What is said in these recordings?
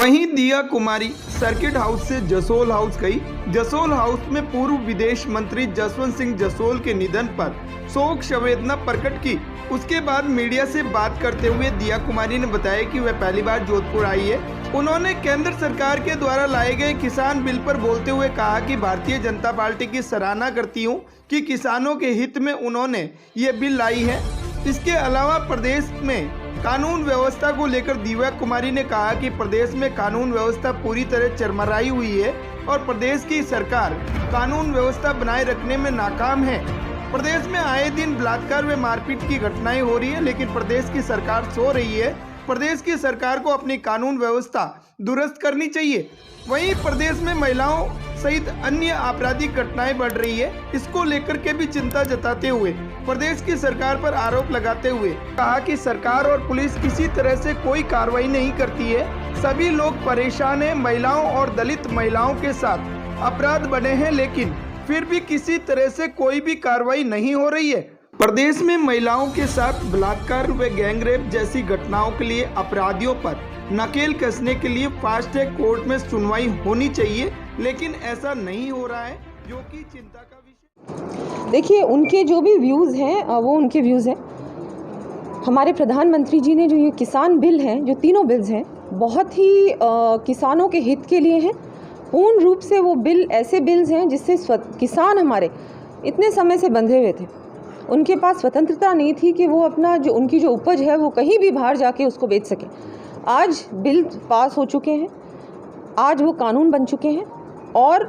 वहीं दिया कुमारी circuit house से जसोल हाउस गई। जसोल हाउस में पूर्व विदेश मंत्री जसवंत सिंह जसोल के निधन पर शोक संवेदना प्रकट की। उसके बाद मीडिया से बात करते हुए दिया कुमारी ने बताया कि वह पहली बार जोधपुर आई है। उन्होंने केंद्र सरकार के द्वारा लाए गए किसान बिल पर बोलते हुए कहा कि भारतीय जनता पार्टी की सराहना करती हूं कि किसानों के हित में उन्होंने ये बिल लाई है। इसके अलावा प्रदेश में कानून व्यवस्था को लेकर दिव्या कुमारी ने कहा कि प्रदेश में कानून व्यवस्था पूरी तरह चरमराई हुई है और प्रदेश की सरकार कानून व्यवस्था बनाए रखने में नाकाम है। प्रदेश में आए दिन बलात्कार व मारपीट की घटनाएं हो रही है, लेकिन प्रदेश की सरकार सो रही है। प्रदेश की सरकार को अपनी कानून व्यवस्था दुरुस्त करनी चाहिए। वहीं प्रदेश में महिलाओं सहित अन्य आपराधिक घटनाएं बढ़ रही है, इसको लेकर के भी चिंता जताते हुए प्रदेश की सरकार पर आरोप लगाते हुए कहा कि सरकार और पुलिस किसी तरह से कोई कार्रवाई नहीं करती है। सभी लोग परेशान हैं। महिलाओं और दलित महिलाओं के साथ अपराध बढ़े हैं, लेकिन फिर भी किसी तरह से कोई भी कार्रवाई नहीं हो रही है। प्रदेश में महिलाओं के साथ बलात्कार व गैंगरेप जैसी घटनाओं के लिए अपराधियों पर नकेल कसने के लिए फास्ट ट्रैक कोर्ट में सुनवाई होनी चाहिए, लेकिन ऐसा नहीं हो रहा है, जो कि चिंता का विषय। देखिए, उनके जो भी व्यूज़ हैं वो उनके व्यूज़ हैं। हमारे प्रधानमंत्री जी ने जो ये किसान बिल हैं, जो तीनों बिल्स हैं, बहुत ही किसानों के हित के लिए हैं। पूर्ण रूप से वो बिल ऐसे बिल्स हैं जिससे किसान हमारे इतने समय से बंधे हुए थे। उनके पास स्वतंत्रता नहीं थी कि वो अपना जो उनकी जो उपज है वो कहीं भी बाहर जाके उसको बेच सकें। आज बिल पास हो चुके हैं, आज वो कानून बन चुके हैं और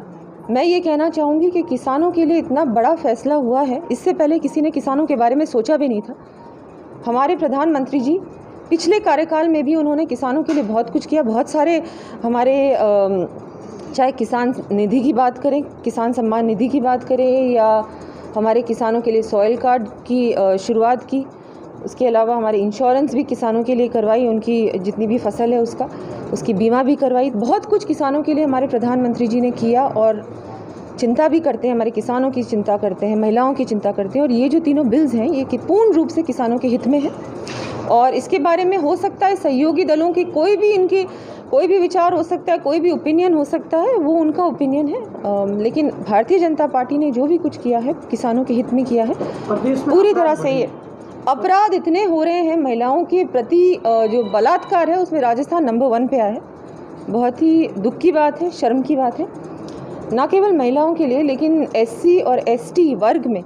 मैं ये कहना चाहूँगी कि किसानों के लिए इतना बड़ा फैसला हुआ है, इससे पहले किसी ने किसानों के बारे में सोचा भी नहीं था। हमारे प्रधानमंत्री जी पिछले कार्यकाल में भी उन्होंने किसानों के लिए बहुत कुछ किया। बहुत सारे हमारे चाहे किसान निधि की बात करें, किसान सम्मान निधि की बात करें, या हमारे किसानों के लिए सॉइल कार्ड की शुरुआत की। उसके अलावा हमारे इंश्योरेंस भी किसानों के लिए करवाई, उनकी जितनी भी फसल है उसकी बीमा भी करवाई। बहुत कुछ किसानों के लिए हमारे प्रधानमंत्री जी ने किया और चिंता भी करते हैं, हमारे किसानों की चिंता करते हैं, महिलाओं की चिंता करते हैं। और ये जो तीनों बिल्स हैं ये कि पूर्ण रूप से किसानों के हित में है और इसके बारे में हो सकता है सहयोगी दलों की कोई भी विचार हो सकता है, कोई भी ओपिनियन हो सकता है, वो उनका ओपिनियन है। लेकिन भारतीय जनता पार्टी ने जो भी कुछ किया है किसानों के हित में किया है पूरी तरह से। ये अपराध इतने हो रहे हैं महिलाओं के प्रति, जो बलात्कार है उसमें राजस्थान नंबर 1 पे आया है। बहुत ही दुख की बात है, शर्म की बात है, ना केवल महिलाओं के लिए लेकिन SC और ST वर्ग में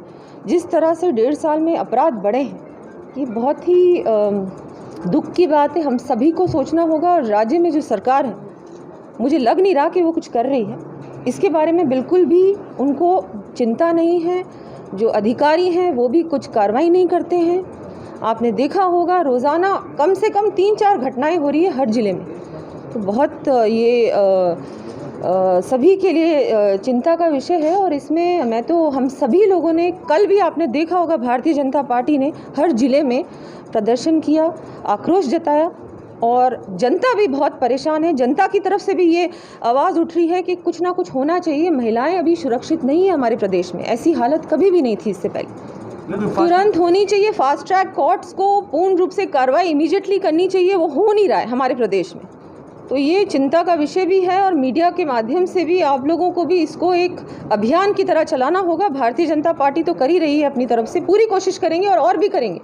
जिस तरह से 1.5 साल में अपराध बढ़े हैं, ये बहुत ही दुख की बात है। हम सभी को सोचना होगा और राज्य में जो सरकार है, मुझे लग नहीं रहा कि वो कुछ कर रही है। इसके बारे में बिल्कुल भी उनको चिंता नहीं है। जो अधिकारी हैं वो भी कुछ कार्रवाई नहीं करते हैं। आपने देखा होगा रोज़ाना कम से कम 3-4 घटनाएं हो रही है हर ज़िले में। तो बहुत ये सभी के लिए चिंता का विषय है और इसमें हम सभी लोगों ने, कल भी आपने देखा होगा भारतीय जनता पार्टी ने हर ज़िले में प्रदर्शन किया, आक्रोश जताया और जनता भी बहुत परेशान है। जनता की तरफ से भी ये आवाज़ उठ रही है कि कुछ ना कुछ होना चाहिए। महिलाएं अभी सुरक्षित नहीं है हमारे प्रदेश में, ऐसी हालत कभी भी नहीं थी इससे पहले। तुरंत होनी चाहिए फास्ट ट्रैक कोर्ट्स को पूर्ण रूप से कार्रवाई इमीडिएटली करनी चाहिए, वो हो नहीं रहा है हमारे प्रदेश में। तो ये चिंता का विषय भी है और मीडिया के माध्यम से भी आप लोगों को भी इसको एक अभियान की तरह चलाना होगा। भारतीय जनता पार्टी तो कर ही रही है अपनी तरफ से, पूरी कोशिश करेंगे और भी करेंगे।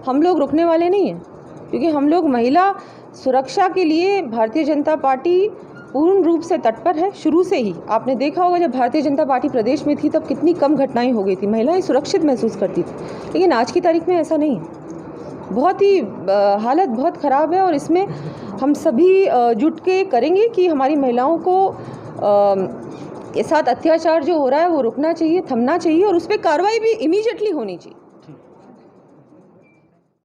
हम लोग रुकने वाले नहीं हैं, क्योंकि हम लोग महिला सुरक्षा के लिए भारतीय जनता पार्टी पूर्ण रूप से तत्पर है। शुरू से ही आपने देखा होगा, जब भारतीय जनता पार्टी प्रदेश में थी तब कितनी कम घटनाएं हो गई थी, महिलाएं सुरक्षित महसूस करती थी। लेकिन आज की तारीख में ऐसा नहीं है, बहुत ही हालत बहुत ख़राब है और इसमें हम सभी जुट के करेंगे कि हमारी महिलाओं को के साथ अत्याचार जो हो रहा है वो रुकना चाहिए, थमना चाहिए और उस पर कार्रवाई भी इमीडिएटली होनी चाहिए।